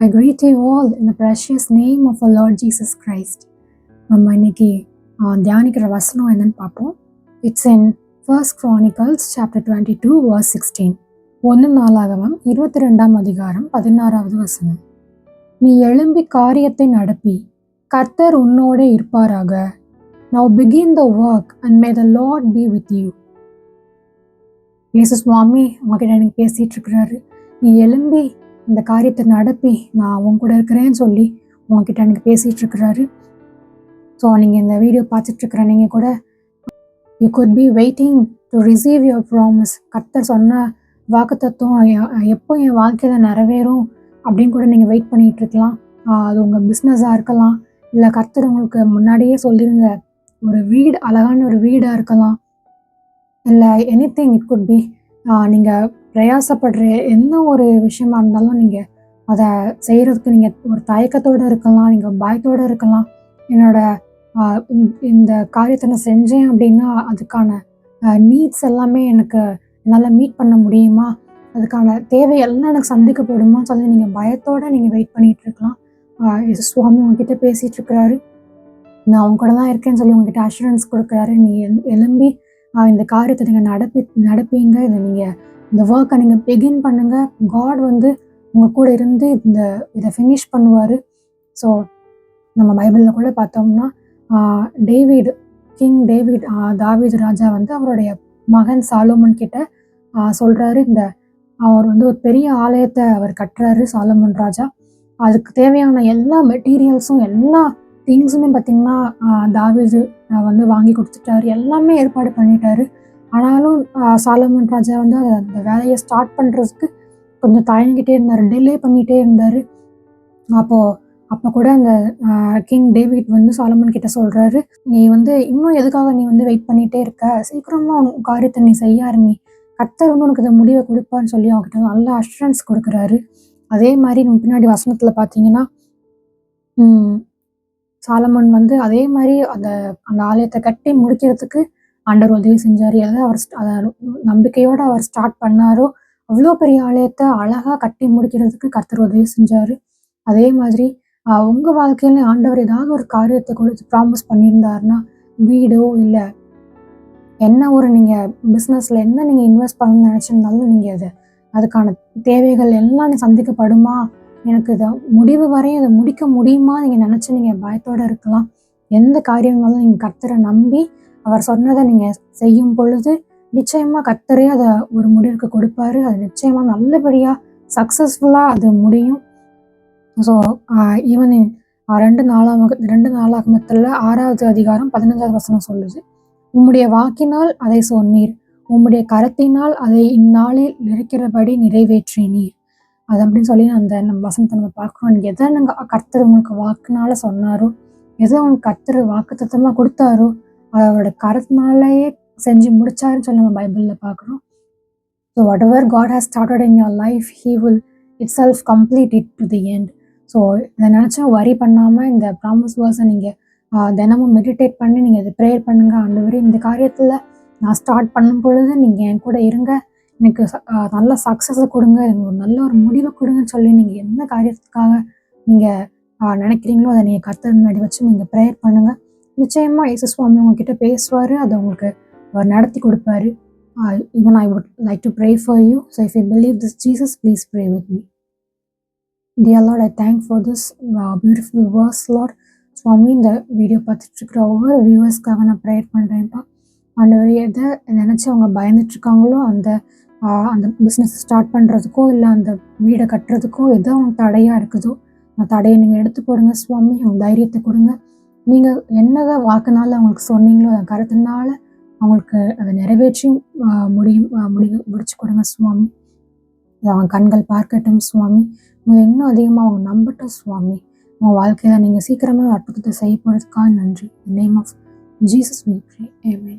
I greet you all in the precious name of our Lord Jesus Christ. நம்ம இன்னைக்கு தியானிக்கிற வசனம் என்னன்னு பார்ப்போம். It's in 1 Chronicles chapter 22 verse 16. 1 நாளாகமம் 22ஆம் அதிகாரம் 16வது வசனம். நீ எழும்பி காரியத்தை நடப்பி கர்த்தர் உன்னோட இருப்பாராக. Now begin the work and may the Lord be with you. இயேசு சுவாமி உங்ககிட்ட எனக்கு பேசிட்டு இருக்கிறாரு. நீ எழும்பி இந்த காரியத்தை நடப்பி நான் உன் கூட இருக்கிறேன்னு சொல்லி உங்ககிட்ட எனக்கு பேசிகிட்டு இருக்கிறாரு. ஸோ நீங்கள் இந்த வீடியோ பார்த்துட்ருக்குற நீங்கள் கூட you could be waiting to receive your promise. கர்த்தர் சொன்ன வாக்குத்தத்தம் எப்போ என் வாழ்க்கையில் நிறைவேறும் அப்படின்னு கூட நீங்கள் வெயிட் பண்ணிகிட்டு இருக்கலாம். அது உங்கள் பிஸ்னஸாக இருக்கலாம், இல்லை கர்த்தர் உங்களுக்கு முன்னாடியே சொல்லியிருந்த ஒரு வீடு, அழகான ஒரு வீடாக இருக்கலாம், இல்லை எனிதிங் இட் குட் பி. நீங்கள் பிரயாசப்படுற என்ன ஒரு விஷயமா இருந்தாலும் நீங்கள் அதை செய்கிறதுக்கு நீங்கள் ஒரு தயக்கத்தோடு இருக்கலாம், நீங்கள் பயத்தோடு இருக்கலாம். என்னோட இந்த காரியத்தை நான் செஞ்சேன் அப்படின்னா அதுக்கான நீட்ஸ் எல்லாமே எனக்கு என்னால் மீட் பண்ண முடியுமா, அதுக்கான தேவை எல்லாம் எனக்கு சந்திக்கப்படுமா சொல்லி நீங்கள் பயத்தோடு நீங்கள் வெயிட் பண்ணிகிட்டு இருக்கலாம். சுவாமி உங்ககிட்ட பேசிகிட்டு இருக்கிறாரு. நான் அவங்க கூட தான் இருக்கேன்னு சொல்லி உங்ககிட்ட அஷூரன்ஸ் கொடுக்குறாரு. நீ எழும்பி இந்த காரியத்தை நீங்கள் நடப்பீங்க, இந்த ஒர்க்கை நீங்கள் பிகின் பண்ணுங்கள். காட் உங்கள் கூட இருந்து இதை ஃபினிஷ் பண்ணுவார். ஸோ நம்ம பைபிளில் கூட பார்த்தோம்னா கிங் டேவிட், தாவீது ராஜா அவருடைய மகன் சாலோமன் கிட்ட சொல்கிறாரு, அவர் ஒரு பெரிய ஆலயத்தை அவர் கட்டுறாரு சாலோமன் ராஜா. அதுக்கு தேவையான எல்லா மெட்டீரியல்ஸும் எல்லா திங்ஸுமே பார்த்திங்கன்னா தாவீது வாங்கி கொடுத்துட்டாரு, எல்லாமே ஏற்பாடு பண்ணிட்டாரு. ஆனாலும் சாலமன் ராஜா அந்த வேலையை ஸ்டார்ட் பண்ணுறதுக்கு கொஞ்சம் தயங்கிட்டே இருந்தார், டிலே பண்ணிகிட்டே இருந்தார். அப்போ கூட அந்த கிங் டேவிட் சாலமன் கிட்ட சொல்கிறாரு, நீ இன்னும் எதுக்காக நீ வெயிட் பண்ணிகிட்டே இருக்க, சீக்கிரமாக உன் காரியத்தை நீ செய்ய ஆரம்பி, கர்த்தர் உனக்கு இதை முடிவை கொடுப்பான்னு சொல்லி அவங்ககிட்ட நல்ல அஷூரன்ஸ் கொடுக்குறாரு. அதே மாதிரி நம்ம பின்னாடி வசனத்தில் பார்த்தீங்கன்னா சாலமன் அதே மாதிரி அந்த ஆலயத்தை கட்டி முடிக்கிறதுக்கு ஆண்டவர் உதவி செஞ்சார். அதை நம்பிக்கையோடு அவர் ஸ்டார்ட் பண்ணாரோ அவ்வளோ பெரிய ஆலயத்தை அழகாக கட்டி முடிக்கிறதுக்கு கர்த்தர் உதவி செஞ்சார். அதே மாதிரி உங்கள் வாழ்க்கையில ஆண்டவர் ஏதாவது ஒரு காரியத்தை கொடுத்து ப்ராமிஸ் பண்ணியிருந்தாருன்னா, வீடோ இல்லை என்ன ஒரு நீங்கள் பிஸ்னஸில் என்ன நீங்கள் இன்வெஸ்ட் பண்ணணும்னு நினச்சிருந்தாலும் நீங்கள் அதுக்கான தேவைகள் எல்லாம் சந்திக்கப்படுமா, எனக்கு இதை முடிவு வரையும் இதை முடிக்க முடியுமா நீங்கள் நினச்சி நீங்கள் பயத்தோடு இருக்கலாம். எந்த காரியங்களும் நீங்கள் கர்த்தரை நம்பி அவர் சொன்னதை நீங்கள் செய்யும் பொழுது நிச்சயமாக கர்த்தரே அதை ஒரு முடிவுக்கு கொடுப்பாரு. அது நிச்சயமாக நல்லபடியாக சக்ஸஸ்ஃபுல்லாக அது முடியும். ஸோ ஈவன் 2 நாளாகமத்தில் 6வது அதிகாரம் 15வது வசனம் சொல்லுது, உம்முடைய வாக்கினால் அதை சொன்னீர், உம்முடைய கரத்தினால் அதை இந்நாளில் இருக்கிறபடி நிறைவேற்றினீர். அது அப்படின்னு சொல்லி நம்ம வசனத்தை நம்ம பார்க்குறோம். நீங்கள் எதை கர்த்தர் உங்களுக்கு வாக்குனால சொன்னாரோ, எதை உங்களுக்கு கர்த்தர் வாக்குத்தத்தமாக கொடுத்தாரோ அவரோட கரத்தினாலேயே செஞ்சு முடிச்சாருன்னு சொல்லி நம்ம பைபிளில் பார்க்குறோம். So what ever God has started in your life, he will it self complete it to the end. So இதை நினச்சா வரி பண்ணாமல் இந்த ப்ராமிஸ் வேர்ஸை நீங்கள் தினமும் மெடிடேட் பண்ணி நீங்கள் இதை ப்ரேயர் பண்ணுங்கள். ஆண்டவரே இந்த காரியத்தில் நான் ஸ்டார்ட் பண்ணும் பொழுது நீங்கள் என் கூட இருங்க, எனக்கு நல்ல சக்ஸஸை கொடுங்க, எனக்கு நல்ல ஒரு முடிவை கொடுங்கன்னு சொல்லி நீங்கள் என்ன காரியத்துக்காக நீங்கள் நினைக்கிறீங்களோ அதை நீங்கள் கர்த்தர் முன்னாடி வச்சு நீங்கள் ப்ரேயர் பண்ணுங்கள். நிச்சயமாக இயேசு சுவாமி உங்ககிட்ட பேசுவார், அதை உங்களுக்கு அவர் நடத்தி கொடுப்பாரு. Even I would like to pray for you. So if you believe this Jesus, please pray with me. Dear Lord, I thank for this beautiful verse, Lord. சுவாமி இந்த வீடியோ பார்த்துட்டு இருக்கிற ஒவ்வொரு வியூவர்ஸ்க்காக நான் ப்ரேயர் பண்ணுறேன்ப்பா. ஆண்டவர் எதை நினச்சி அவங்க பயந்துட்டுருக்காங்களோ அந்த பிஸ்னஸ் ஸ்டார்ட் பண்ணுறதுக்கோ இல்லை அந்த வீடை கட்டுறதுக்கோ எதோ அவங்க தடையாக இருக்குதோ அந்த தடையை நீங்கள் எடுத்து போடுங்க சுவாமி. அவங்க தைரியத்தை கொடுங்க. நீங்கள் என்னதான் வாக்குனால அவங்களுக்கு சொன்னீங்களோ அந்த கருத்துனால அவங்களுக்கு அதை நிறைவேற்றி முடிச்சு கொடுங்க சுவாமி. அவங்க கண்கள் பார்க்கட்டும் சுவாமி. உங்களை இன்னும் அதிகமாக அவங்க நம்பட்டும் சுவாமி. உங்கள் வாழ்க்கையில் நீங்கள் சீக்கிரமாக அற்புதத்தை செய்ய போகிறதுக்காக நன்றி. In the name of Jesus we pray. Amen.